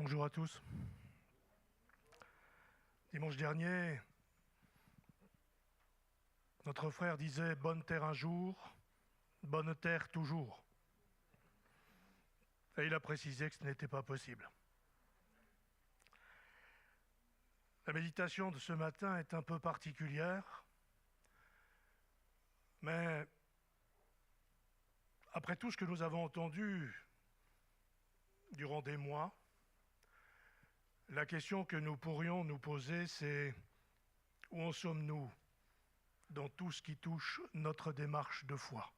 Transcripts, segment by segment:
Bonjour à tous. Dimanche dernier, notre frère disait « bonne terre un jour, bonne terre toujours ». Et il a précisé que ce n'était pas possible. La méditation de ce matin est un peu particulière, mais après tout ce que nous avons entendu durant des mois, la question que nous pourrions nous poser, c'est où en sommes-nous dans tout ce qui touche notre démarche de foi?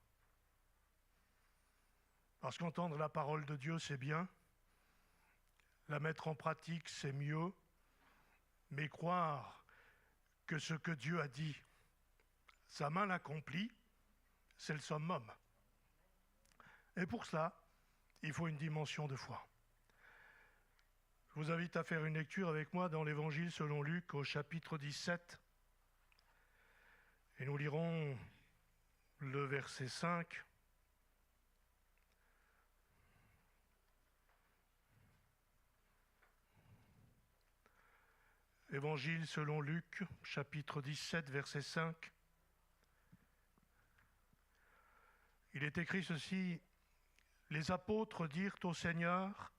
Parce qu'entendre la parole de Dieu, c'est bien, la mettre en pratique, c'est mieux, mais croire que ce que Dieu a dit, sa main l'accomplit, c'est le summum. Et pour cela, il faut une dimension de foi. Je vous invite à faire une lecture avec moi dans l'Évangile selon Luc au chapitre 17. Et nous lirons le verset 5. Évangile selon Luc, chapitre 17, verset 5. Il est écrit ceci: les apôtres dirent au Seigneur,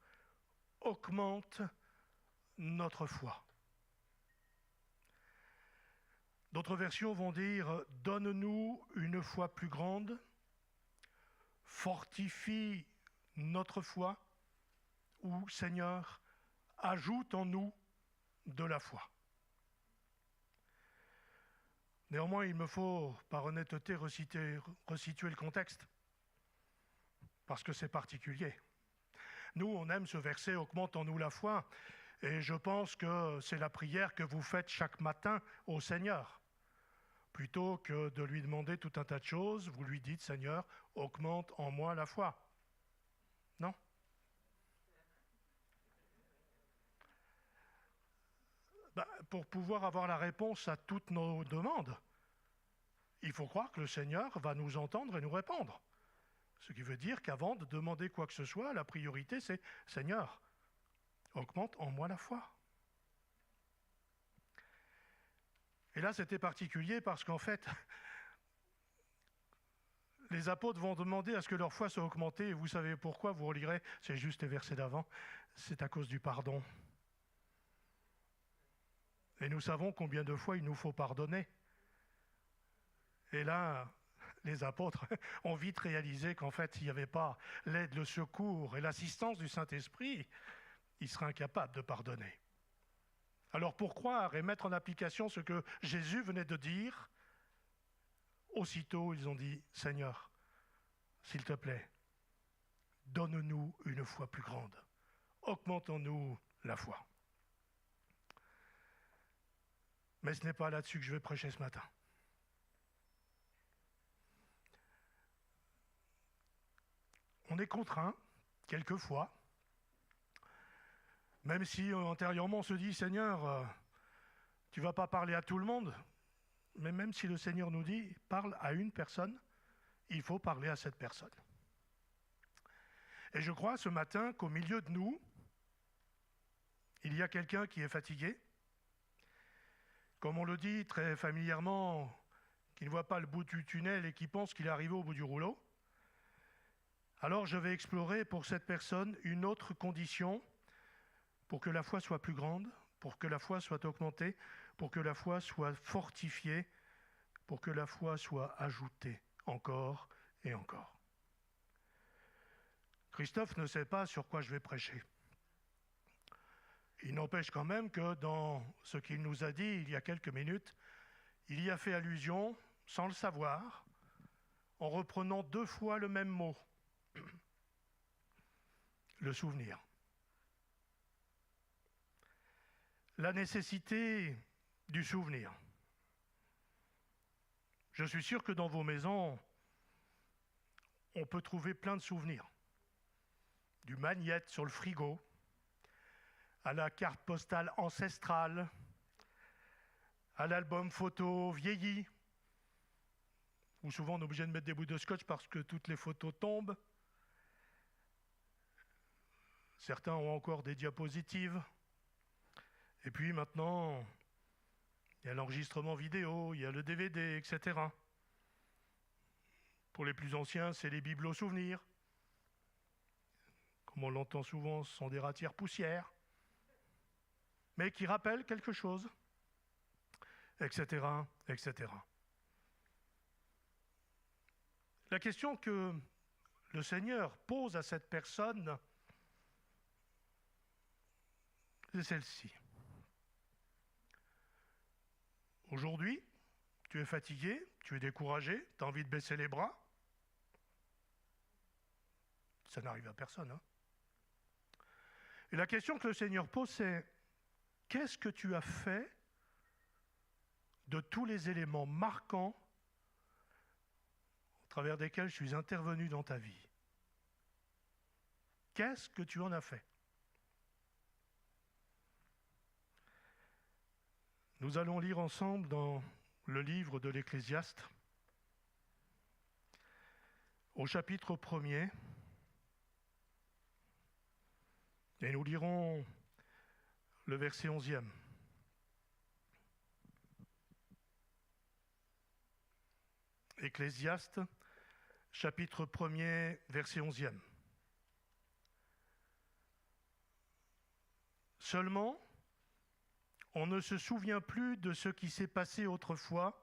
augmente notre foi. D'autres versions vont dire, donne-nous une foi plus grande, fortifie notre foi, ou Seigneur, ajoute en nous de la foi. Néanmoins, il me faut, par honnêteté, resituer le contexte, parce que c'est particulier. Nous, on aime ce verset « augmente en nous la foi », et je pense que c'est la prière que vous faites chaque matin au Seigneur. Plutôt que de lui demander tout un tas de choses, vous lui dites « Seigneur, augmente en moi la foi ». Non ? Pour pouvoir avoir la réponse à toutes nos demandes, il faut croire que le Seigneur va nous entendre et nous répondre. Ce qui veut dire qu'avant de demander quoi que ce soit, la priorité c'est « Seigneur, augmente en moi la foi ». Et là, c'était particulier parce qu'en fait, les apôtres vont demander à ce que leur foi soit augmentée. Et vous savez pourquoi, vous relirez, c'est juste les versets d'avant, c'est à cause du pardon. Et nous savons combien de fois il nous faut pardonner. Et là, les apôtres ont vite réalisé qu'en fait, s'il n'y avait pas l'aide, le secours et l'assistance du Saint-Esprit, ils seraient incapables de pardonner. Alors pour croire et mettre en application ce que Jésus venait de dire, aussitôt ils ont dit « Seigneur, s'il te plaît, donne-nous une foi plus grande, augmentons-nous la foi ». Mais ce n'est pas là-dessus que je vais prêcher ce matin. On est contraint, quelquefois, même si antérieurement on se dit « Seigneur, tu ne vas pas parler à tout le monde », mais même si le Seigneur nous dit « parle à une personne », il faut parler à cette personne. Et je crois ce matin qu'au milieu de nous, il y a quelqu'un qui est fatigué, comme on le dit très familièrement, qui ne voit pas le bout du tunnel et qui pense qu'il est arrivé au bout du rouleau. Alors je vais explorer pour cette personne une autre condition pour que la foi soit plus grande, pour que la foi soit augmentée, pour que la foi soit fortifiée, pour que la foi soit ajoutée encore et encore. Christophe ne sait pas sur quoi je vais prêcher. Il n'empêche quand même que dans ce qu'il nous a dit il y a quelques minutes, il y a fait allusion, sans le savoir, en reprenant 2 fois le même mot, le souvenir. La nécessité du souvenir. Je suis sûr que dans vos maisons, on peut trouver plein de souvenirs. Du magnète sur le frigo, à la carte postale ancestrale, à l'album photo vieilli, où souvent on est obligé de mettre des bouts de scotch parce que toutes les photos tombent. Certains ont encore des diapositives. Et puis maintenant, il y a l'enregistrement vidéo, il y a le DVD, etc. Pour les plus anciens, c'est les bibelots-souvenirs. Comme on l'entend souvent, ce sont des ratières poussières, mais qui rappellent quelque chose, etc., etc. La question que le Seigneur pose à cette personne, c'est celle-ci. Aujourd'hui, tu es fatigué, tu es découragé, tu as envie de baisser les bras. Ça n'arrive à personne, hein. Et la question que le Seigneur pose, c'est qu'est-ce que tu as fait de tous les éléments marquants au travers desquels je suis intervenu dans ta vie? Qu'est-ce que tu en as fait? Nous allons lire ensemble dans le livre de l'Ecclésiaste, au chapitre 1er, et nous lirons le verset 11e. Ecclésiaste, chapitre 1er, verset 11e. Seulement, on ne se souvient plus de ce qui s'est passé autrefois,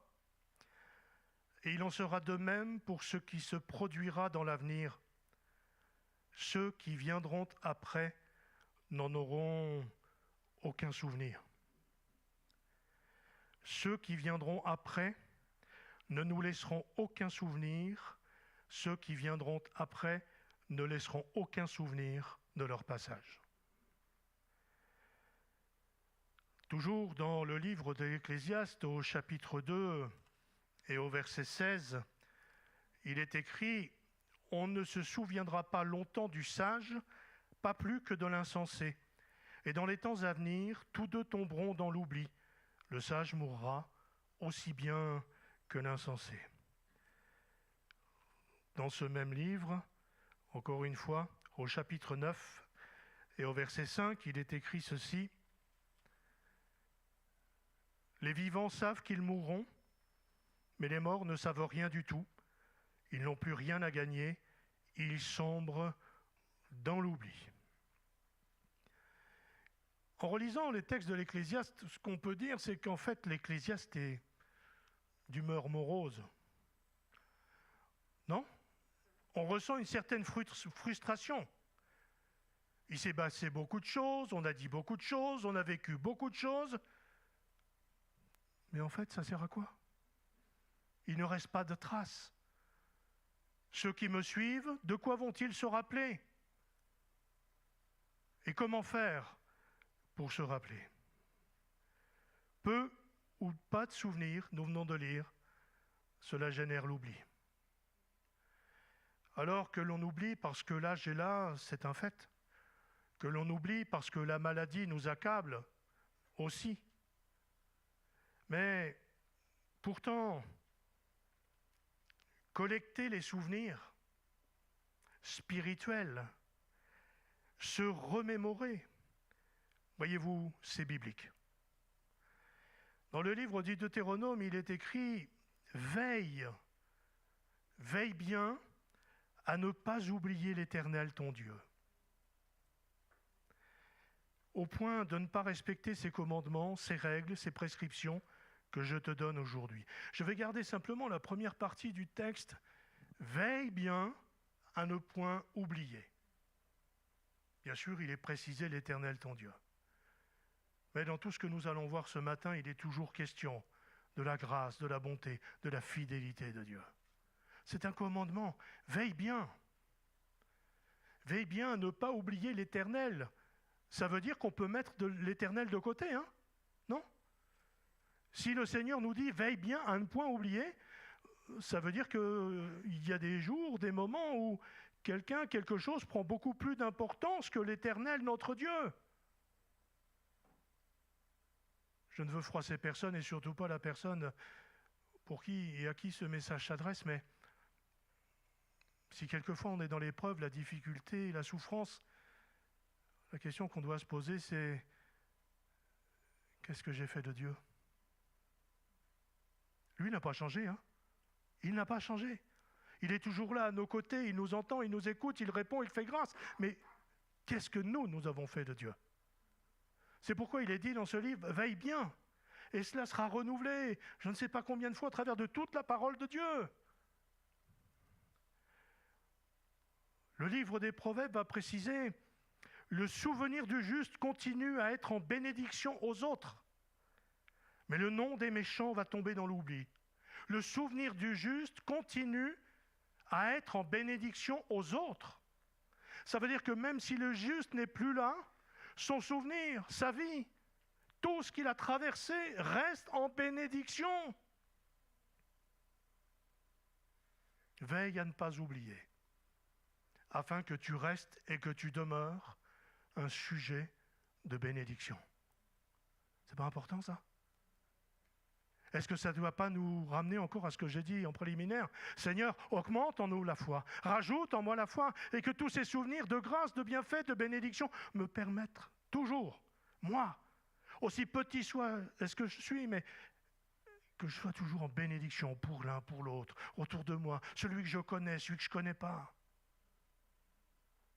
et il en sera de même pour ce qui se produira dans l'avenir. Ceux qui viendront après n'en auront aucun souvenir. Ceux qui viendront après ne nous laisseront aucun souvenir. Ceux qui viendront après ne laisseront aucun souvenir de leur passage. Toujours dans le livre de l'Ecclésiaste, au chapitre 2 et au verset 16, il est écrit « On ne se souviendra pas longtemps du sage, pas plus que de l'insensé. Et dans les temps à venir, tous deux tomberont dans l'oubli. Le sage mourra aussi bien que l'insensé. » Dans ce même livre, encore une fois, au chapitre 9 et au verset 5, il est écrit ceci. « Les vivants savent qu'ils mourront, mais les morts ne savent rien du tout. Ils n'ont plus rien à gagner. Ils sombrent dans l'oubli. » En relisant les textes de l'Ecclésiaste, ce qu'on peut dire, c'est qu'en fait, l'Ecclésiaste est d'humeur morose. Non ? On ressent une certaine frustration. Il s'est passé beaucoup de choses, on a dit beaucoup de choses, on a vécu beaucoup de choses. Mais en fait, ça sert à quoi ? Il ne reste pas de traces. Ceux qui me suivent, de quoi vont-ils se rappeler ? Et comment faire pour se rappeler ? Peu ou pas de souvenirs, nous venons de lire, cela génère l'oubli. Alors que l'on oublie parce que l'âge est là, c'est un fait. Que l'on oublie parce que la maladie nous accable aussi. Mais pourtant, collecter les souvenirs spirituels, se remémorer, voyez-vous, c'est biblique. Dans le livre du Deutéronome, il est écrit « Veille bien à ne pas oublier l'Éternel ton Dieu, au point de ne pas respecter ses commandements, ses règles, ses prescriptions que je te donne aujourd'hui. » Je vais garder simplement la première partie du texte. « Veille bien à ne point oublier. » Bien sûr, il est précisé l'Éternel ton Dieu. Mais dans tout ce que nous allons voir ce matin, il est toujours question de la grâce, de la bonté, de la fidélité de Dieu. C'est un commandement. Veille bien. Veille bien à ne pas oublier l'Éternel. Ça veut dire qu'on peut mettre l'Éternel de côté, hein ? Non ? Si le Seigneur nous dit « veille bien à ne point oublier », ça veut dire qu'il y a des jours, des moments où quelque chose prend beaucoup plus d'importance que l'Éternel, notre Dieu. Je ne veux froisser personne et surtout pas la personne pour qui et à qui ce message s'adresse, mais si quelquefois on est dans l'épreuve, la difficulté, la souffrance, La question qu'on doit se poser, c'est qu'est-ce que j'ai fait de Dieu? Lui n'a pas changé, hein? Il n'a pas changé. Il est toujours là à nos côtés, il nous entend, il nous écoute, il répond, il fait grâce. Mais qu'est-ce que nous avons fait de Dieu? C'est pourquoi il est dit dans ce livre, veille bien. Et cela sera renouvelé, je ne sais pas combien de fois, à travers de toute la parole de Dieu. Le livre des Proverbes va préciser, le souvenir du juste continue à être en bénédiction aux autres, mais le nom des méchants va tomber dans l'oubli. Le souvenir du juste continue à être en bénédiction aux autres. Ça veut dire que même si le juste n'est plus là, son souvenir, sa vie, tout ce qu'il a traversé reste en bénédiction. Veille à ne pas oublier, afin que tu restes et que tu demeures un sujet de bénédiction. C'est pas important ça? Est-ce que ça ne doit pas nous ramener encore à ce que j'ai dit en préliminaire? Seigneur, augmente en nous la foi, rajoute en moi la foi, et que tous ces souvenirs de grâce, de bienfaits, de bénédiction me permettent toujours, moi, aussi petit soit est-ce que je suis, mais que je sois toujours en bénédiction pour l'un, pour l'autre, autour de moi, celui que je connais, celui que je ne connais pas.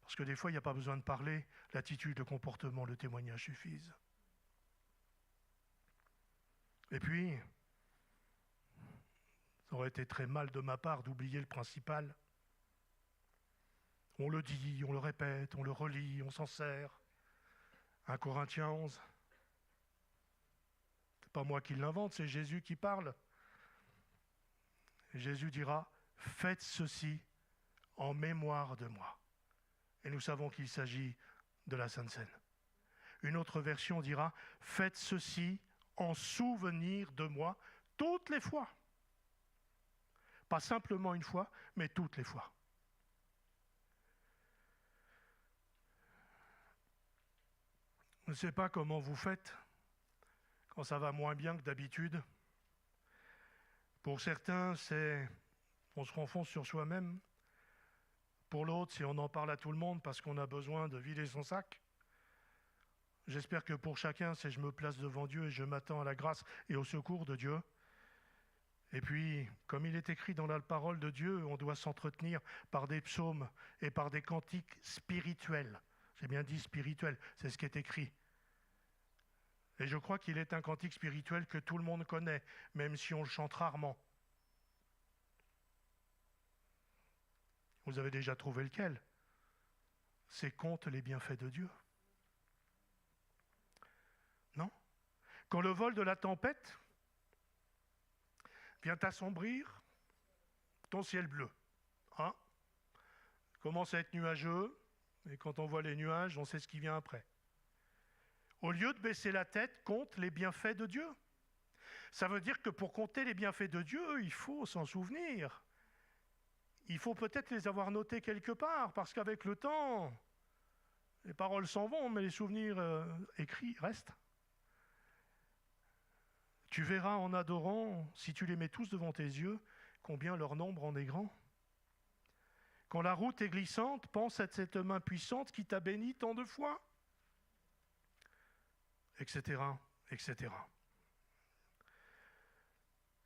Parce que des fois, il n'y a pas besoin de parler, l'attitude, le comportement, le témoignage suffisent. Et puis, ça aurait été très mal de ma part d'oublier le principal. On le dit, on le répète, on le relit, on s'en sert. 1 Corinthiens 11. C'est pas moi qui l'invente, c'est Jésus qui parle. Et Jésus dira, faites ceci en mémoire de moi. Et nous savons qu'il s'agit de la Sainte Seine. Une autre version dira, faites ceci en souvenir de moi toutes les fois. Pas simplement une fois, mais toutes les fois. Je ne sais pas comment vous faites quand ça va moins bien que d'habitude. Pour certains, c'est on se renfonce sur soi-même. Pour l'autre, c'est on en parle à tout le monde parce qu'on a besoin de vider son sac. J'espère que pour chacun, c'est je me place devant Dieu et je m'attends à la grâce et au secours de Dieu. Et puis, comme il est écrit dans la parole de Dieu, on doit s'entretenir par des psaumes et par des cantiques spirituels. J'ai bien dit spirituels, c'est ce qui est écrit. Et je crois qu'il est un cantique spirituel que tout le monde connaît, même si on le chante rarement. Vous avez déjà trouvé lequel? C'est Conte les bienfaits de Dieu. Non? Quand le vol de la tempête vient assombrir ton ciel bleu, hein? Commence à être nuageux, et quand on voit les nuages, on sait ce qui vient après. Au lieu de baisser la tête, compte les bienfaits de Dieu. Ça veut dire que pour compter les bienfaits de Dieu, il faut s'en souvenir. Il faut peut-être les avoir notés quelque part, parce qu'avec le temps, les paroles s'en vont, mais les souvenirs écrits restent. Tu verras en adorant, si tu les mets tous devant tes yeux, combien leur nombre en est grand. Quand la route est glissante, pense à cette main puissante qui t'a béni tant de fois, etc., etc.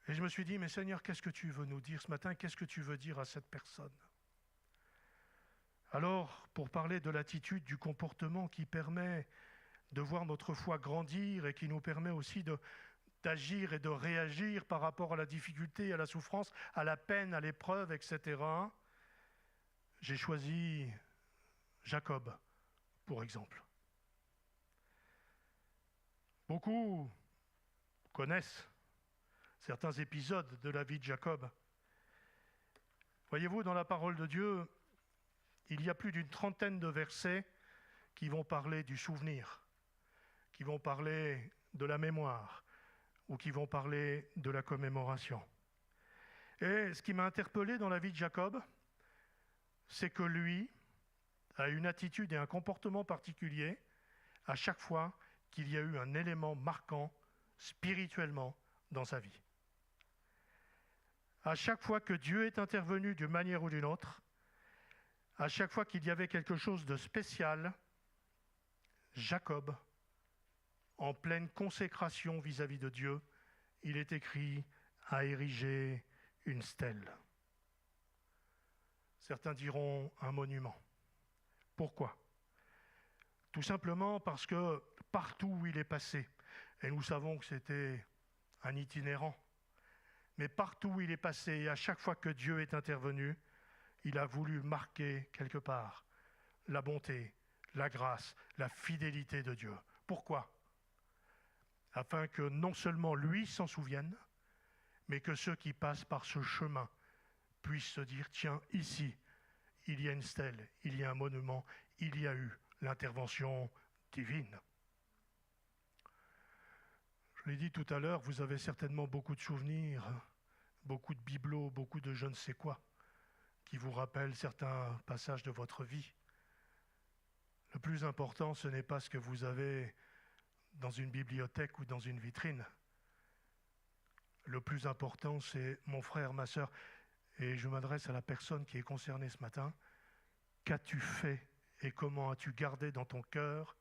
Et je me suis dit, mais Seigneur, qu'est-ce que tu veux nous dire ce matin? Qu'est-ce que tu veux dire à cette personne? Alors, pour parler de l'attitude, du comportement qui permet de voir notre foi grandir et qui nous permet aussi d'agir et de réagir par rapport à la difficulté, à la souffrance, à la peine, à l'épreuve, etc., j'ai choisi Jacob, pour exemple. Beaucoup connaissent certains épisodes de la vie de Jacob. Voyez-vous, dans la parole de Dieu, il y a plus d'une trentaine de versets qui vont parler du souvenir, qui vont parler de la mémoire, ou qui vont parler de la commémoration. Et ce qui m'a interpellé dans la vie de Jacob, c'est que lui a une attitude et un comportement particulier à chaque fois qu'il y a eu un élément marquant spirituellement dans sa vie. À chaque fois que Dieu est intervenu d'une manière ou d'une autre, à chaque fois qu'il y avait quelque chose de spécial, Jacob, en pleine consécration vis-à-vis de Dieu, il est écrit à ériger une stèle. Certains diront un monument. Pourquoi ? Tout simplement parce que partout où il est passé, et nous savons que c'était un itinérant, mais partout où il est passé, et à chaque fois que Dieu est intervenu, il a voulu marquer quelque part la bonté, la grâce, la fidélité de Dieu. Pourquoi ? Afin que non seulement lui s'en souvienne, mais que ceux qui passent par ce chemin puissent se dire, tiens, ici, il y a une stèle, il y a un monument, il y a eu l'intervention divine. Je l'ai dit tout à l'heure, vous avez certainement beaucoup de souvenirs, beaucoup de bibelots, beaucoup de je ne sais quoi, qui vous rappellent certains passages de votre vie. Le plus important, ce n'est pas ce que vous avez dans une bibliothèque ou dans une vitrine. Le plus important, c'est mon frère, ma sœur, et je m'adresse à la personne qui est concernée ce matin. Qu'as-tu fait et comment as-tu gardé dans ton cœur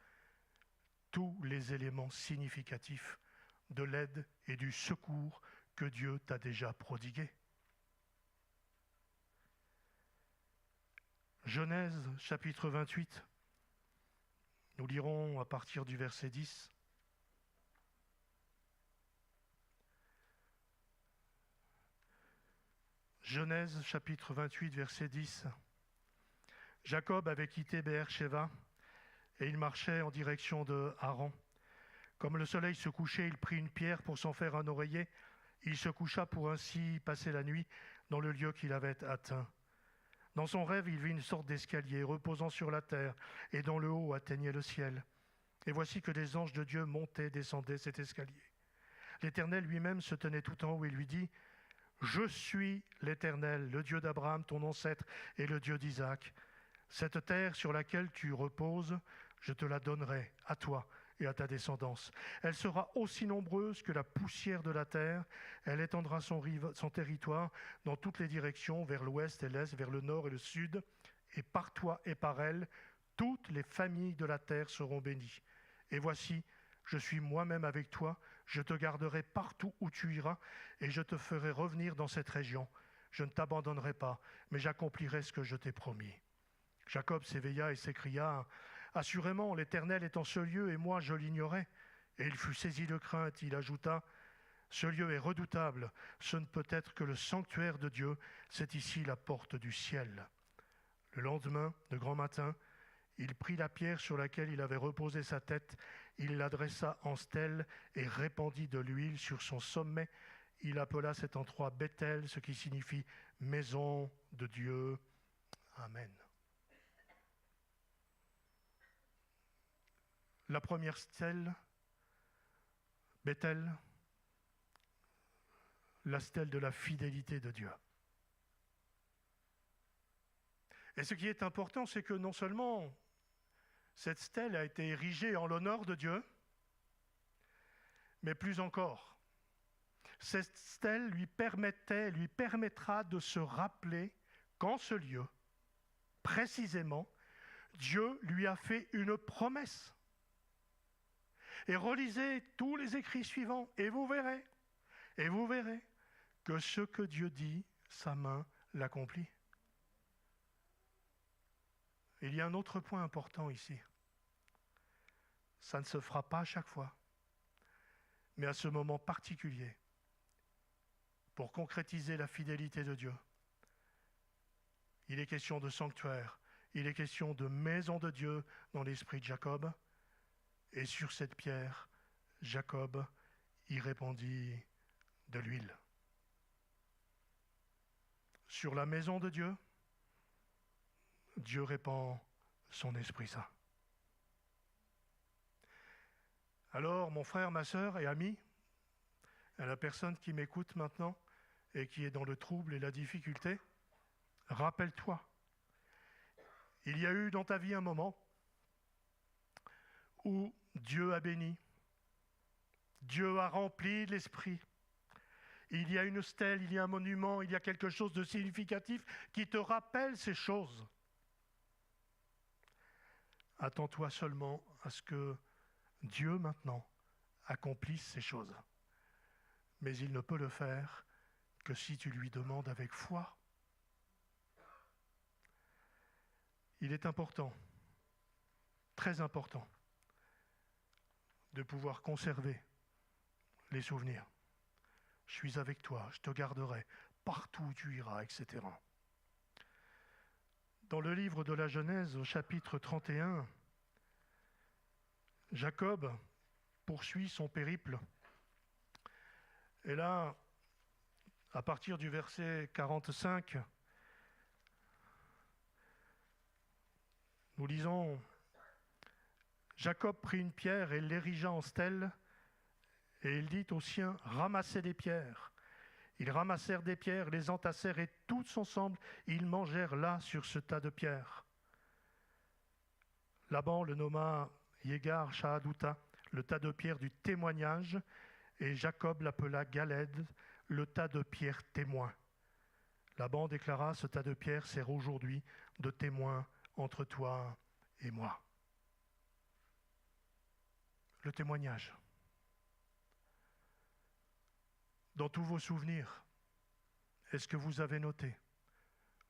tous les éléments significatifs de l'aide et du secours que Dieu t'a déjà prodigués ? Genèse, chapitre 28. Nous lirons à partir du verset 10. Genèse, chapitre 28, verset 10. Jacob avait quitté Beër-Sheva et il marchait en direction de Haran. Comme le soleil se couchait, il prit une pierre pour s'en faire un oreiller. Il se coucha pour ainsi passer la nuit dans le lieu qu'il avait atteint. Dans son rêve, il vit une sorte d'escalier reposant sur la terre et dont le haut atteignait le ciel. Et voici que des anges de Dieu montaient, descendaient cet escalier. L'Éternel lui-même se tenait tout en haut et lui dit : « Je suis l'Éternel, le Dieu d'Abraham, ton ancêtre, et le Dieu d'Isaac. Cette terre sur laquelle tu reposes, je te la donnerai à toi et à ta descendance. Elle sera aussi nombreuse que la poussière de la terre. Elle étendra son territoire dans toutes les directions, vers l'ouest et l'est, vers le nord et le sud. Et par toi et par elle, toutes les familles de la terre seront bénies. Et voici, je suis moi-même avec toi. Je te garderai partout où tu iras et je te ferai revenir dans cette région. Je ne t'abandonnerai pas, mais j'accomplirai ce que je t'ai promis. » Jacob s'éveilla et s'écria : « Assurément, l'Éternel est en ce lieu et moi je l'ignorais. » Et il fut saisi de crainte. Il ajouta : « Ce lieu est redoutable. Ce ne peut être que le sanctuaire de Dieu. C'est ici la porte du ciel. » Le lendemain, de grand matin, il prit la pierre sur laquelle il avait reposé sa tête, il la dressa en stèle et répandit de l'huile sur son sommet. Il appela cet endroit Béthel, ce qui signifie maison de Dieu. Amen. La première stèle, Béthel, la stèle de la fidélité de Dieu. Et ce qui est important, c'est que non seulement cette stèle a été érigée en l'honneur de Dieu, mais plus encore, cette stèle lui permettra de se rappeler qu'en ce lieu, précisément, Dieu lui a fait une promesse. Et relisez tous les écrits suivants et vous verrez que ce que Dieu dit, sa main l'accomplit. Il y a un autre point important ici. Ça ne se fera pas à chaque fois, mais à ce moment particulier, pour concrétiser la fidélité de Dieu. Il est question de sanctuaire, il est question de maison de Dieu dans l'esprit de Jacob. Et sur cette pierre, Jacob y répandit de l'huile. Sur la maison de Dieu, Dieu répand son Esprit Saint. Alors, mon frère, ma sœur et ami, à la personne qui m'écoute maintenant et qui est dans le trouble et la difficulté, rappelle-toi, il y a eu dans ta vie un moment où Dieu a béni, Dieu a rempli l'esprit. Il y a une stèle, il y a un monument, il y a quelque chose de significatif qui te rappelle ces choses. Attends-toi seulement à ce que Dieu maintenant accomplisse ces choses. Mais il ne peut le faire que si tu lui demandes avec foi. Il est important, très important, de pouvoir conserver les souvenirs. Je suis avec toi, je te garderai partout où tu iras, etc. Dans le livre de la Genèse, au chapitre 31, Jacob poursuit son périple. Et là, à partir du verset 45, nous lisons « Jacob prit une pierre et l'érigea en stèle, et il dit aux siens, ramassez des pierres. Ils ramassèrent des pierres, les entassèrent, et tous ensemble, ils mangèrent là sur ce tas de pierres. Laban le nomma Yégar Shahadouta, le tas de pierres du témoignage, et Jacob l'appela Galed, le tas de pierres témoin. Laban déclara, ce tas de pierres sert aujourd'hui de témoin entre toi et moi. Le témoignage. Dans tous vos souvenirs, est-ce que vous avez noté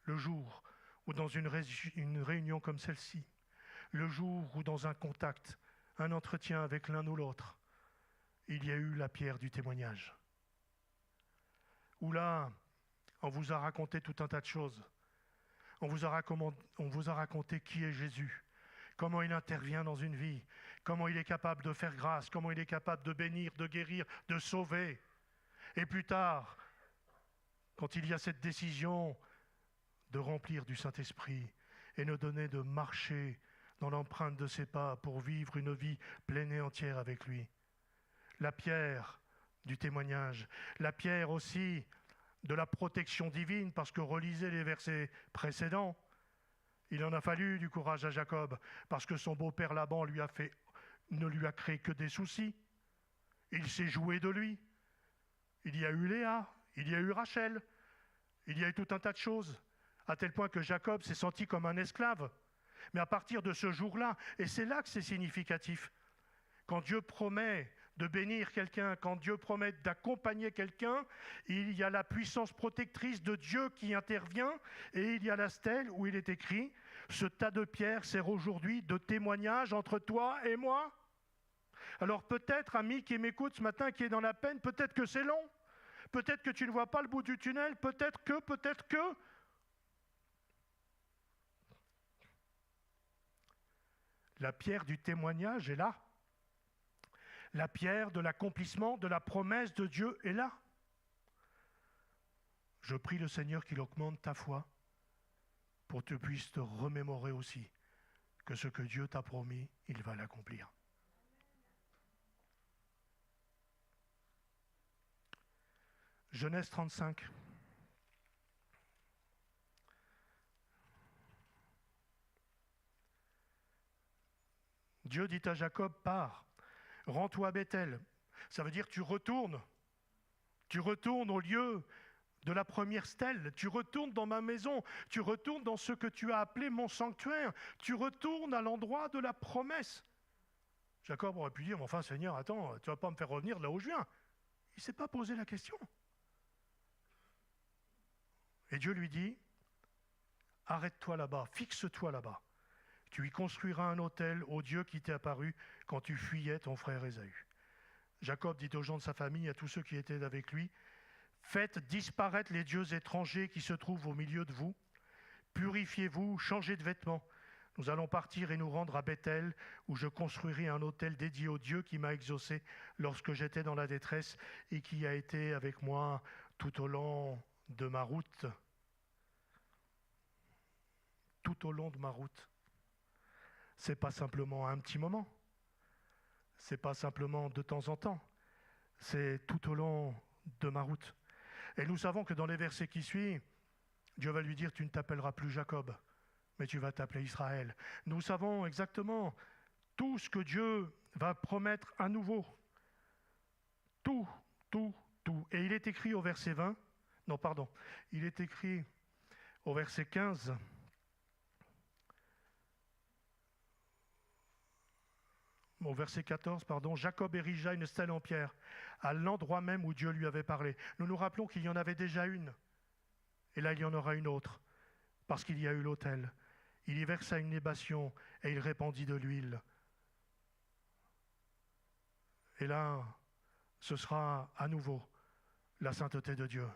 le jour où dans une réunion comme celle-ci, le jour où dans un contact, un entretien avec l'un ou l'autre, il y a eu la pierre du témoignage? Où là, on vous a raconté tout un tas de choses. On vous a raconté qui est Jésus, comment il intervient dans une vie, comment il est capable de faire grâce, comment il est capable de bénir, de guérir, de sauver. Et plus tard, quand il y a cette décision de remplir du Saint-Esprit et nous donner de marcher dans l'empreinte de ses pas pour vivre une vie pleine et entière avec lui. La pierre du témoignage, la pierre aussi de la protection divine, parce que relisez les versets précédents, il en a fallu du courage à Jacob, parce que son beau-père Laban ne lui a créé que des soucis. Il s'est joué de lui. Il y a eu Léa, il y a eu Rachel, il y a eu tout un tas de choses, à tel point que Jacob s'est senti comme un esclave. Mais à partir de ce jour-là, et c'est là que c'est significatif, quand Dieu promet de bénir quelqu'un, quand Dieu promet d'accompagner quelqu'un, il y a la puissance protectrice de Dieu qui intervient, et il y a la stèle où il est écrit « Ce tas de pierres sert aujourd'hui de témoignage entre toi et moi ». Alors peut-être, ami qui m'écoute ce matin, qui est dans la peine, peut-être que c'est long, peut-être que tu ne vois pas le bout du tunnel, peut-être que... La pierre du témoignage est là. La pierre de l'accomplissement de la promesse de Dieu est là. Je prie le Seigneur qu'il augmente ta foi pour que tu puisses te remémorer aussi que ce que Dieu t'a promis, il va l'accomplir. Genèse 35. Dieu dit à Jacob, pars, rends-toi à Bethel. Ça veut dire tu retournes au lieu de la première stèle, tu retournes dans ma maison, tu retournes dans ce que tu as appelé mon sanctuaire, tu retournes à l'endroit de la promesse. Jacob aurait pu dire, enfin Seigneur, attends, tu ne vas pas me faire revenir de là où je viens. Il ne s'est pas posé la question. Et Dieu lui dit, arrête-toi là-bas, fixe-toi là-bas. Tu y construiras un autel au Dieu qui t'est apparu quand tu fuyais ton frère Ésaü. Jacob dit aux gens de sa famille, à tous ceux qui étaient avec lui, faites disparaître les dieux étrangers qui se trouvent au milieu de vous. Purifiez-vous, changez de vêtements. Nous allons partir et nous rendre à Bethel, où je construirai un autel dédié au Dieu qui m'a exaucé lorsque j'étais dans la détresse et qui a été avec moi tout au long de ma route. Tout au long de ma route. C'est pas simplement un petit moment. C'est pas simplement de temps en temps. C'est tout au long de ma route. Et nous savons que dans les versets qui suivent, Dieu va lui dire, tu ne t'appelleras plus Jacob, mais tu vas t'appeler Israël. Nous savons exactement tout ce que Dieu va promettre à nouveau. Tout. Et il est écrit au verset 20, il est écrit au verset 15, au verset 14, Jacob érigea une stèle en pierre, à l'endroit même où Dieu lui avait parlé. Nous nous rappelons qu'il y en avait déjà une, et là il y en aura une autre, parce qu'il y a eu l'autel. Il y versa une libation, et il répandit de l'huile. Et là, ce sera à nouveau la sainteté de Dieu.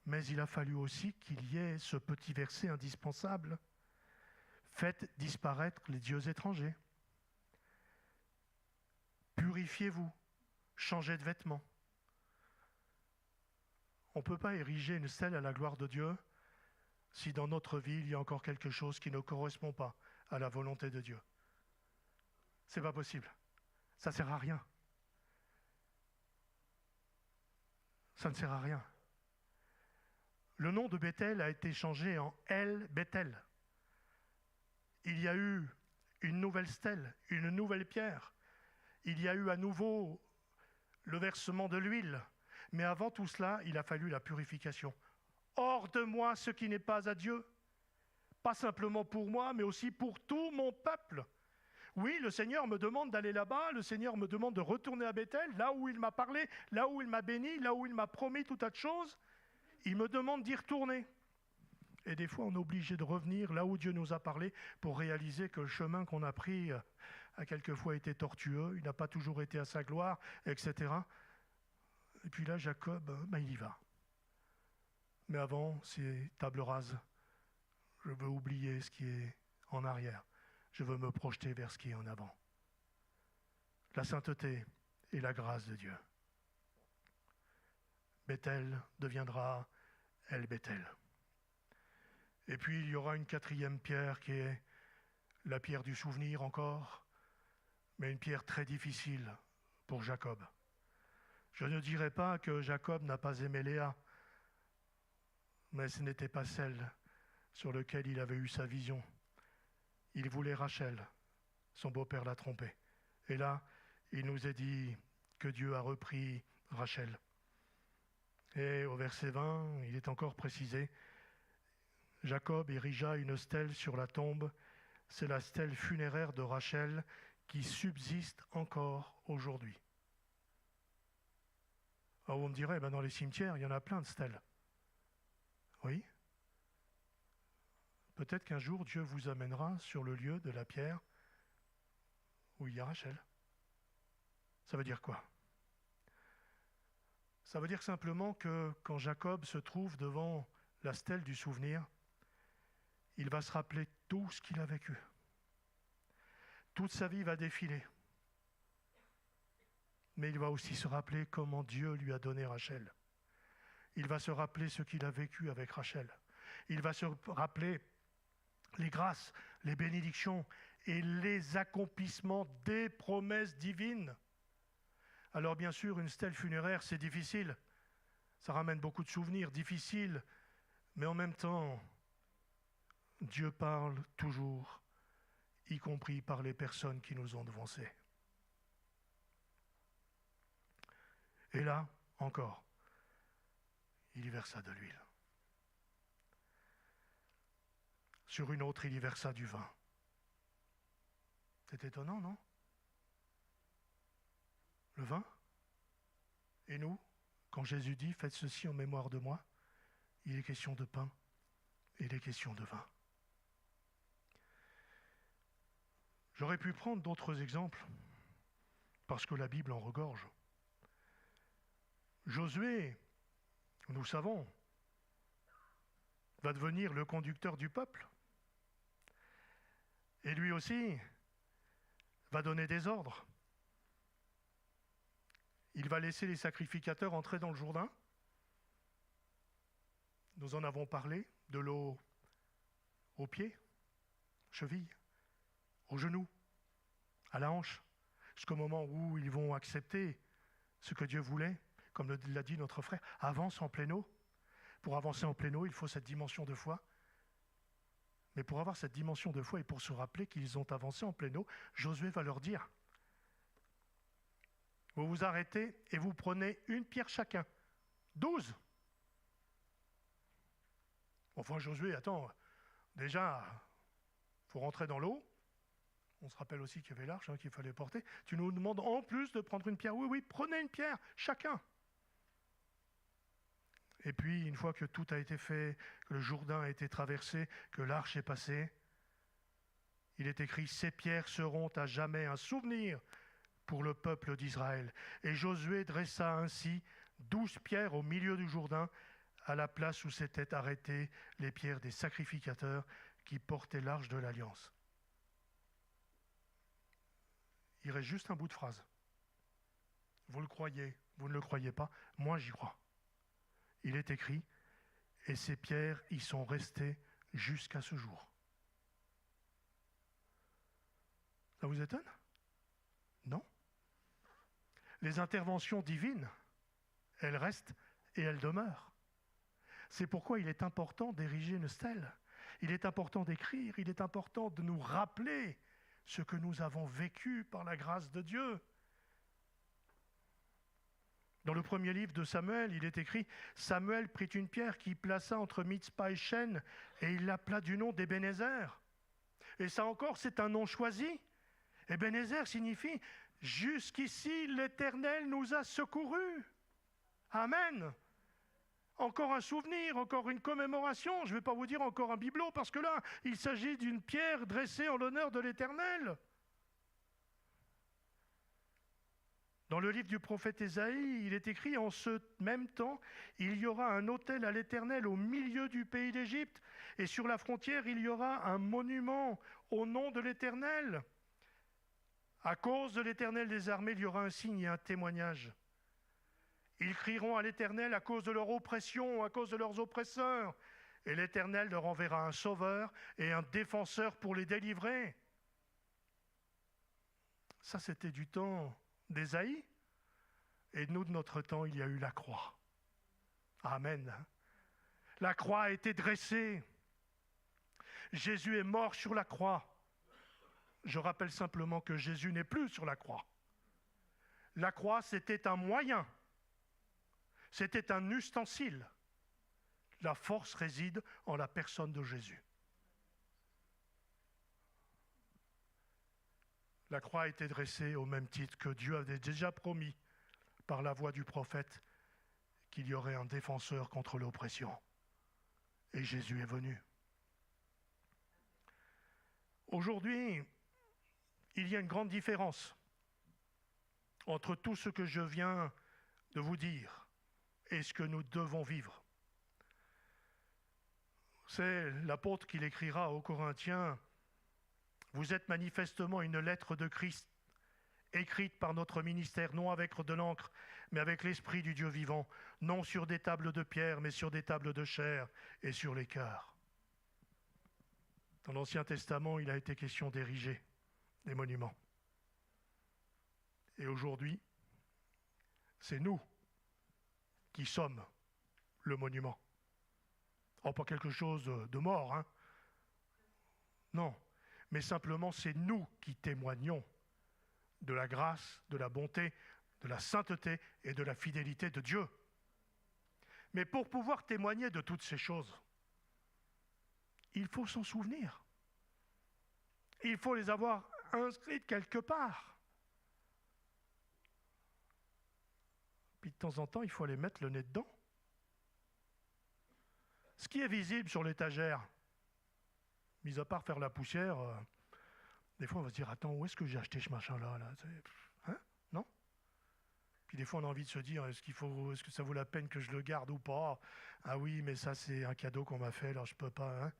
Mais il a fallu aussi qu'il y ait ce petit verset indispensable. Faites disparaître les dieux étrangers. Purifiez-vous, changez de vêtements. On ne peut pas ériger une stèle à la gloire de Dieu si dans notre vie il y a encore quelque chose qui ne correspond pas à la volonté de Dieu. C'est pas possible. Ça ne sert à rien. Ça ne sert à rien. Le nom de Bethel a été changé en El Bethel. Il y a eu une nouvelle stèle, une nouvelle pierre. Il y a eu à nouveau le versement de l'huile. Mais avant tout cela, il a fallu la purification. Hors de moi ce qui n'est pas à Dieu. Pas simplement pour moi, mais aussi pour tout mon peuple. Oui, le Seigneur me demande d'aller là-bas, le Seigneur me demande de retourner à Bethel, là où il m'a parlé, là où il m'a béni, là où il m'a promis tout tas de choses. Il me demande d'y retourner. Et des fois, on est obligé de revenir là où Dieu nous a parlé pour réaliser que le chemin qu'on a pris a quelquefois été tortueux, il n'a pas toujours été à sa gloire, etc. Et puis là, Jacob, il y va. Mais avant, c'est table rase. Je veux oublier ce qui est en arrière. Je veux me projeter vers ce qui est en avant. La sainteté et la grâce de Dieu. Bethel deviendra El Bethel. Et puis il y aura une quatrième pierre qui est la pierre du souvenir encore, mais une pierre très difficile pour Jacob. Je ne dirais pas que Jacob n'a pas aimé Léa, mais ce n'était pas celle sur laquelle il avait eu sa vision. Il voulait Rachel, son beau-père l'a trompé. Et là, il nous est dit que Dieu a repris Rachel. Et au verset 20, il est encore précisé, Jacob érigea une stèle sur la tombe, c'est la stèle funéraire de Rachel qui subsiste encore aujourd'hui. Alors vous me direz, dans les cimetières, il y en a plein de stèles. Oui. Peut-être qu'un jour, Dieu vous amènera sur le lieu de la pierre où il y a Rachel. Ça veut dire quoi? Ça veut dire simplement que quand Jacob se trouve devant la stèle du souvenir, il va se rappeler tout ce qu'il a vécu. Toute sa vie va défiler. Mais il va aussi se rappeler comment Dieu lui a donné Rachel. Il va se rappeler ce qu'il a vécu avec Rachel. Il va se rappeler les grâces, les bénédictions et les accomplissements des promesses divines. Alors bien sûr, une stèle funéraire, c'est difficile. Ça ramène beaucoup de souvenirs, difficiles. Mais en même temps, Dieu parle toujours, y compris par les personnes qui nous ont devancés. Et là, encore, il y versa de l'huile. Sur une autre, il y versa du vin. C'est étonnant, non? Le vin? Et nous, quand Jésus dit « Faites ceci en mémoire de moi », il est question de pain et il est question de vin. J'aurais pu prendre d'autres exemples, parce que la Bible en regorge. Josué, nous savons, va devenir le conducteur du peuple. Et lui aussi va donner des ordres. Il va laisser les sacrificateurs entrer dans le Jourdain. Nous en avons parlé, de l'eau aux pieds, chevilles, aux genoux, à la hanche, jusqu'au moment où ils vont accepter ce que Dieu voulait, comme l'a dit notre frère, avance en pleine eau. Pour avancer en pleine eau, il faut cette dimension de foi. Mais pour avoir cette dimension de foi et pour se rappeler qu'ils ont avancé en pleine eau, Josué va leur dire, vous vous arrêtez et vous prenez une pierre chacun. 12. Enfin, Josué, attends, déjà, il faut rentrer dans l'eau, On se rappelle aussi qu'il y avait l'arche qu'il fallait porter. Tu nous demandes en plus de prendre une pierre. Oui, oui, prenez une pierre, chacun. Et puis, une fois que tout a été fait, que le Jourdain a été traversé, que l'arche est passée, il est écrit « Ces pierres seront à jamais un souvenir pour le peuple d'Israël. » Et Josué dressa ainsi 12 pierres au milieu du Jourdain, à la place où s'étaient arrêtées les pierres des sacrificateurs qui portaient l'arche de l'Alliance. Il reste juste un bout de phrase. Vous le croyez, vous ne le croyez pas, moi j'y crois. Il est écrit, et ces pierres y sont restées jusqu'à ce jour. Ça vous étonne? Non. Les interventions divines, elles restent et elles demeurent. C'est pourquoi il est important d'ériger une stèle. Il est important d'écrire, il est important de nous rappeler ce que nous avons vécu par la grâce de Dieu. Dans le premier livre de Samuel, il est écrit « Samuel prit une pierre qu'il plaça entre Mitzpah et Shen, et il l'appela du nom d'Ebenezer. » Et ça encore, c'est un nom choisi. Ebenezer signifie « Jusqu'ici, l'Éternel nous a secourus. » Amen. Encore un souvenir, encore une commémoration. Je ne vais pas vous dire encore un bibelot, parce que là, il s'agit d'une pierre dressée en l'honneur de l'Éternel. Dans le livre du prophète Ésaïe, il est écrit « En ce même temps, il y aura un autel à l'Éternel au milieu du pays d'Égypte, et sur la frontière, il y aura un monument au nom de l'Éternel. À cause de l'Éternel des armées, il y aura un signe et un témoignage. Ils crieront à l'Éternel à cause de leur oppression, à cause de leurs oppresseurs, et l'Éternel leur enverra un sauveur et un défenseur pour les délivrer. » Ça, c'était du temps d'Ésaïe, et nous, de notre temps, il y a eu la croix. Amen. La croix a été dressée. Jésus est mort sur la croix. Je rappelle simplement que Jésus n'est plus sur la croix. La croix, c'était un moyen. C'était un ustensile. La force réside en la personne de Jésus. La croix a été dressée au même titre que Dieu avait déjà promis par la voix du prophète qu'il y aurait un défenseur contre l'oppression. Et Jésus est venu. Aujourd'hui, il y a une grande différence entre tout ce que je viens de vous dire et ce que nous devons vivre. C'est l'apôtre qui l'écrira aux Corinthiens. Vous êtes manifestement une lettre de Christ, écrite par notre ministère, non avec de l'encre, mais avec l'Esprit du Dieu vivant, non sur des tables de pierre, mais sur des tables de chair et sur les cœurs. Dans l'Ancien Testament, il a été question d'ériger des monuments. Et aujourd'hui, c'est nous qui sommes le monument. Oh, pas quelque chose de mort, hein? Non, mais simplement c'est nous qui témoignons de la grâce, de la bonté, de la sainteté et de la fidélité de Dieu. Mais pour pouvoir témoigner de toutes ces choses, il faut s'en souvenir. Il faut les avoir inscrites quelque part. Puis de temps en temps, il faut aller mettre le nez dedans. Ce qui est visible sur l'étagère, mis à part faire la poussière, des fois on va se dire, attends, où est-ce que j'ai acheté ce machin-là là? Hein? Non? Puis des fois on a envie de se dire, est-ce que ça vaut la peine que je le garde ou pas? Ah oui, mais ça c'est un cadeau qu'on m'a fait, alors je peux pas. Hein?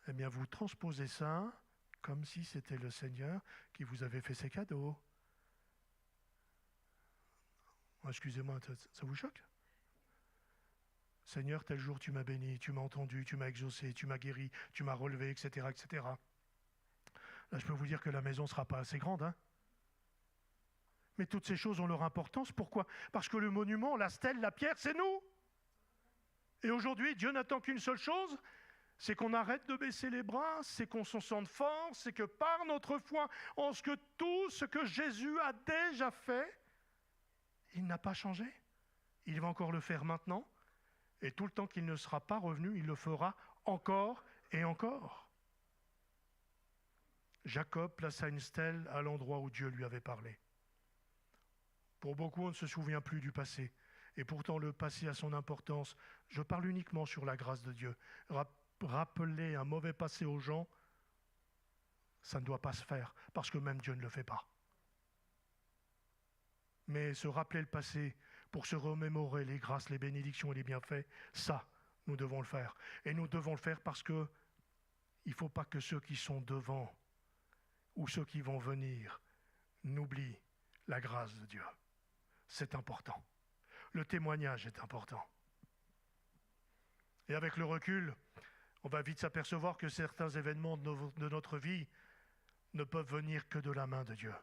Eh bien, vous transposez ça comme si c'était le Seigneur qui vous avait fait ces cadeaux. Excusez-moi, ça vous choque? Seigneur, tel jour tu m'as béni, tu m'as entendu, tu m'as exaucé, tu m'as guéri, tu m'as relevé, etc., etc. Là, je peux vous dire que la maison ne sera pas assez grande. Hein? Mais toutes ces choses ont leur importance. Pourquoi? Parce que le monument, la stèle, la pierre, c'est nous. Et aujourd'hui, Dieu n'attend qu'une seule chose, c'est qu'on arrête de baisser les bras, c'est qu'on s'en sente fort, c'est que par notre foi, en ce que tout ce que Jésus a déjà fait, il n'a pas changé. Il va encore le faire maintenant. Et tout le temps qu'il ne sera pas revenu, il le fera encore et encore. Jacob plaça une stèle à l'endroit où Dieu lui avait parlé. Pour beaucoup, on ne se souvient plus du passé. Et pourtant, le passé a son importance. Je parle uniquement sur la grâce de Dieu. Rappeler un mauvais passé aux gens, ça ne doit pas se faire, parce que même Dieu ne le fait pas. Mais se rappeler le passé pour se remémorer les grâces, les bénédictions et les bienfaits, ça, nous devons le faire. Et nous devons le faire parce que il ne faut pas que ceux qui sont devant ou ceux qui vont venir n'oublient la grâce de Dieu. C'est important. Le témoignage est important. Et avec le recul, on va vite s'apercevoir que certains événements de notre vie ne peuvent venir que de la main de Dieu.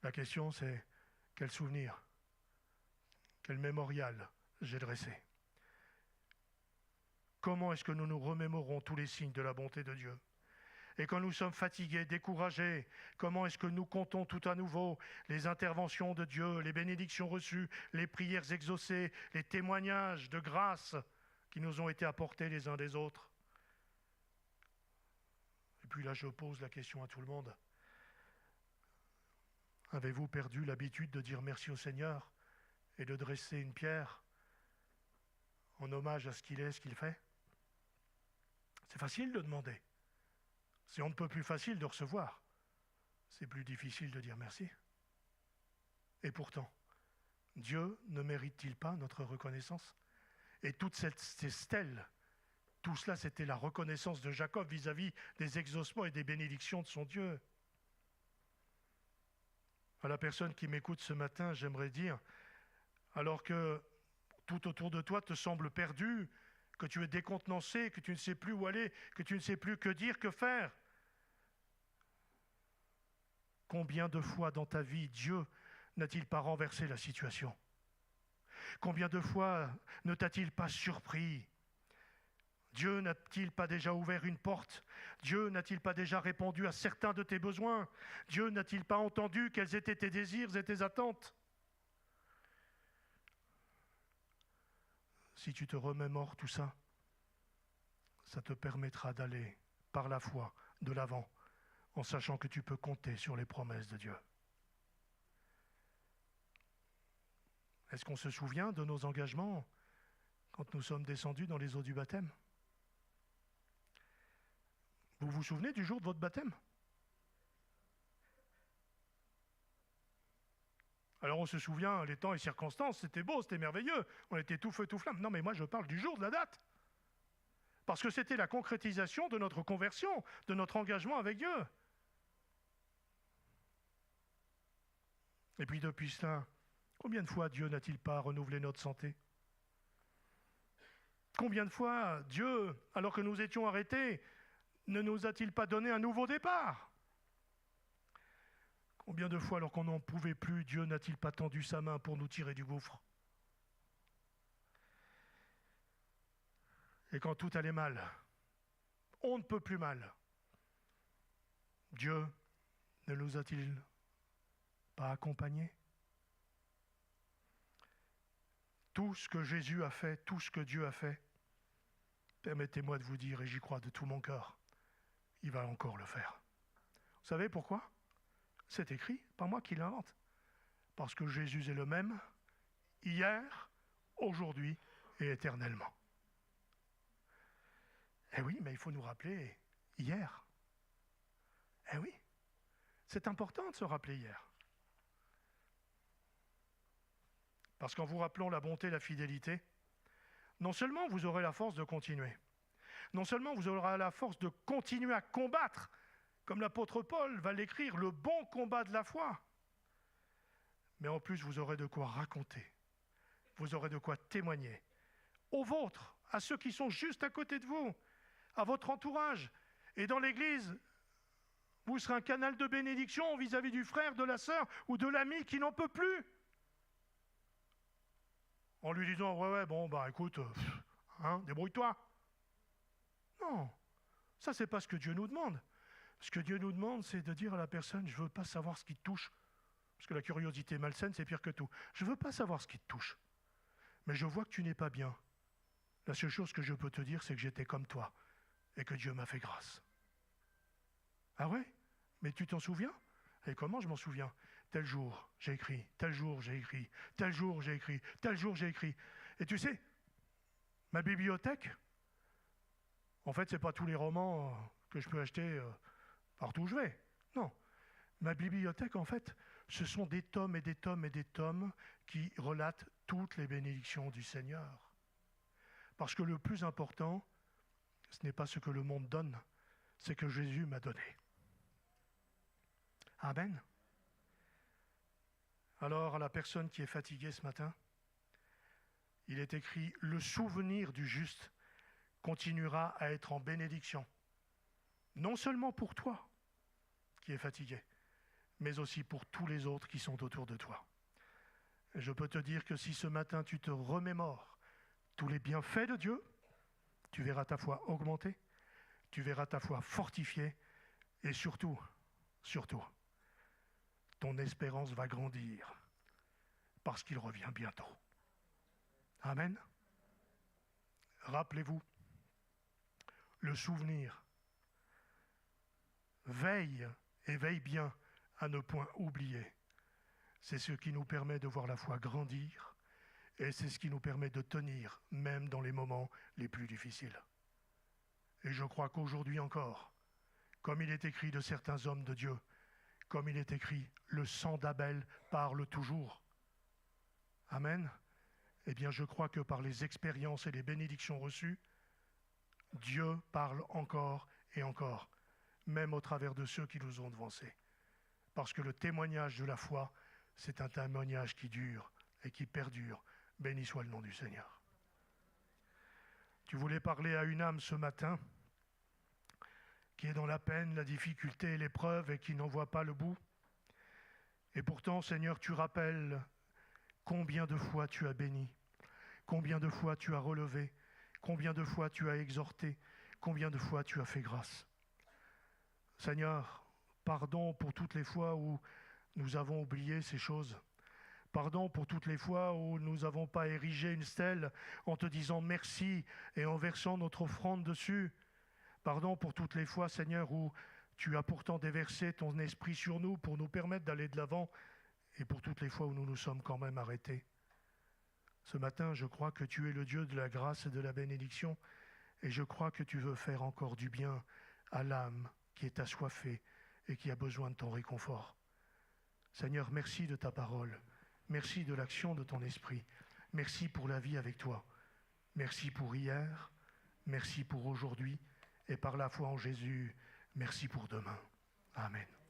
La question, c'est quel souvenir, quel mémorial j'ai dressé? Comment est-ce que nous nous remémorons tous les signes de la bonté de Dieu? Et quand nous sommes fatigués, découragés, comment est-ce que nous comptons tout à nouveau les interventions de Dieu, les bénédictions reçues, les prières exaucées, les témoignages de grâce qui nous ont été apportés les uns des autres? Et puis là, je pose la question à tout le monde. Avez-vous perdu l'habitude de dire merci au Seigneur et de dresser une pierre en hommage à ce qu'il est, ce qu'il fait? C'est facile de demander. C'est on ne peut plus facile de recevoir. C'est plus difficile de dire merci. Et pourtant, Dieu ne mérite-t-il pas notre reconnaissance? Et toutes ces stèles, tout cela, c'était la reconnaissance de Jacob vis-à-vis des exaucements et des bénédictions de son Dieu. À la personne qui m'écoute ce matin, j'aimerais dire, alors que tout autour de toi te semble perdu, que tu es décontenancé, que tu ne sais plus où aller, que tu ne sais plus que dire, que faire. Combien de fois dans ta vie Dieu n'a-t-il pas renversé la situation? Combien de fois ne t'a-t-il pas surpris? Dieu n'a-t-il pas déjà ouvert une porte? Dieu n'a-t-il pas déjà répondu à certains de tes besoins? Dieu n'a-t-il pas entendu quels étaient tes désirs et tes attentes? Si tu te remémores tout ça, ça te permettra d'aller par la foi de l'avant, en sachant que tu peux compter sur les promesses de Dieu. Est-ce qu'on se souvient de nos engagements quand nous sommes descendus dans les eaux du baptême? Vous vous souvenez du jour de votre baptême? Alors on se souvient, les temps et circonstances, c'était beau, c'était merveilleux, on était tout feu, tout flamme. Non mais moi je parle du jour, de la date. Parce que c'était la concrétisation de notre conversion, de notre engagement avec Dieu. Et puis depuis cela, combien de fois Dieu n'a-t-il pas renouvelé notre santé? Combien de fois Dieu, alors que nous étions arrêtés, ne nous a-t-il pas donné un nouveau départ? Combien de fois, alors qu'on n'en pouvait plus, Dieu n'a-t-il pas tendu sa main pour nous tirer du gouffre? Et quand tout allait mal, on ne peut plus mal, Dieu ne nous a-t-il pas accompagnés? Tout ce que Jésus a fait, tout ce que Dieu a fait, permettez-moi de vous dire, et j'y crois de tout mon cœur, il va encore le faire. Vous savez pourquoi? C'est écrit, pas moi qui l'invente. Parce que Jésus est le même, hier, aujourd'hui et éternellement. Eh oui, mais il faut nous rappeler hier. Eh oui, c'est important de se rappeler hier. Parce qu'en vous rappelant la bonté et la fidélité, non seulement vous aurez la force de continuer, non seulement vous aurez la force de continuer à combattre, comme l'apôtre Paul va l'écrire, le bon combat de la foi, mais en plus vous aurez de quoi raconter, vous aurez de quoi témoigner aux vôtres, à ceux qui sont juste à côté de vous, à votre entourage. Et dans l'Église, vous serez un canal de bénédiction vis-à-vis du frère, de la sœur ou de l'ami qui n'en peut plus. En lui disant, ouais, bon, bah écoute, débrouille-toi. Non, ça c'est pas ce que Dieu nous demande. Ce que Dieu nous demande, c'est de dire à la personne, je ne veux pas savoir ce qui te touche. Parce que la curiosité malsaine, c'est pire que tout. Je ne veux pas savoir ce qui te touche. Mais je vois que tu n'es pas bien. La seule chose que je peux te dire, c'est que j'étais comme toi et que Dieu m'a fait grâce. Ah ouais? Mais tu t'en souviens? Et comment je m'en souviens? Tel jour, j'ai écrit, tel jour, j'ai écrit, tel jour, j'ai écrit, tel jour, j'ai écrit. Et tu sais, ma bibliothèque, en fait, ce n'est pas tous les romans que je peux acheter partout où je vais. Non. Ma bibliothèque, en fait, ce sont des tomes et des tomes et des tomes qui relatent toutes les bénédictions du Seigneur. Parce que le plus important, ce n'est pas ce que le monde donne, c'est que Jésus m'a donné. Amen. Alors, à la personne qui est fatiguée ce matin, il est écrit « Le souvenir du juste continuera à être en bénédiction, non seulement pour toi qui es fatigué, mais aussi pour tous les autres qui sont autour de toi. » Et je peux te dire que si ce matin tu te remémores tous les bienfaits de Dieu, tu verras ta foi augmenter, tu verras ta foi fortifiée, et surtout, ton espérance va grandir, parce qu'il revient bientôt. Amen. Rappelez-vous, le souvenir, veille et veille bien à ne point oublier. C'est ce qui nous permet de voir la foi grandir et c'est ce qui nous permet de tenir même dans les moments les plus difficiles. Et je crois qu'aujourd'hui encore, comme il est écrit de certains hommes de Dieu, comme il est écrit, le sang d'Abel parle toujours. Amen. Eh bien, je crois que par les expériences et les bénédictions reçues, Dieu parle encore et encore, même au travers de ceux qui nous ont devancés. Parce que le témoignage de la foi, c'est un témoignage qui dure et qui perdure. Béni soit le nom du Seigneur. Tu voulais parler à une âme ce matin qui est dans la peine, la difficulté et l'épreuve et qui n'en voit pas le bout. Et pourtant, Seigneur, tu rappelles combien de fois tu as béni, combien de fois tu as relevé, combien de fois tu as exhorté, combien de fois tu as fait grâce. Seigneur, pardon pour toutes les fois où nous avons oublié ces choses. Pardon pour toutes les fois où nous n'avons pas érigé une stèle en te disant merci et en versant notre offrande dessus. Pardon pour toutes les fois, Seigneur, où tu as pourtant déversé ton esprit sur nous pour nous permettre d'aller de l'avant et pour toutes les fois où nous nous sommes quand même arrêtés. Ce matin, je crois que tu es le Dieu de la grâce et de la bénédiction et je crois que tu veux faire encore du bien à l'âme qui est assoiffée et qui a besoin de ton réconfort. Seigneur, merci de ta parole. Merci de l'action de ton esprit. Merci pour la vie avec toi. Merci pour hier. Merci pour aujourd'hui. Et par la foi en Jésus, merci pour demain. Amen.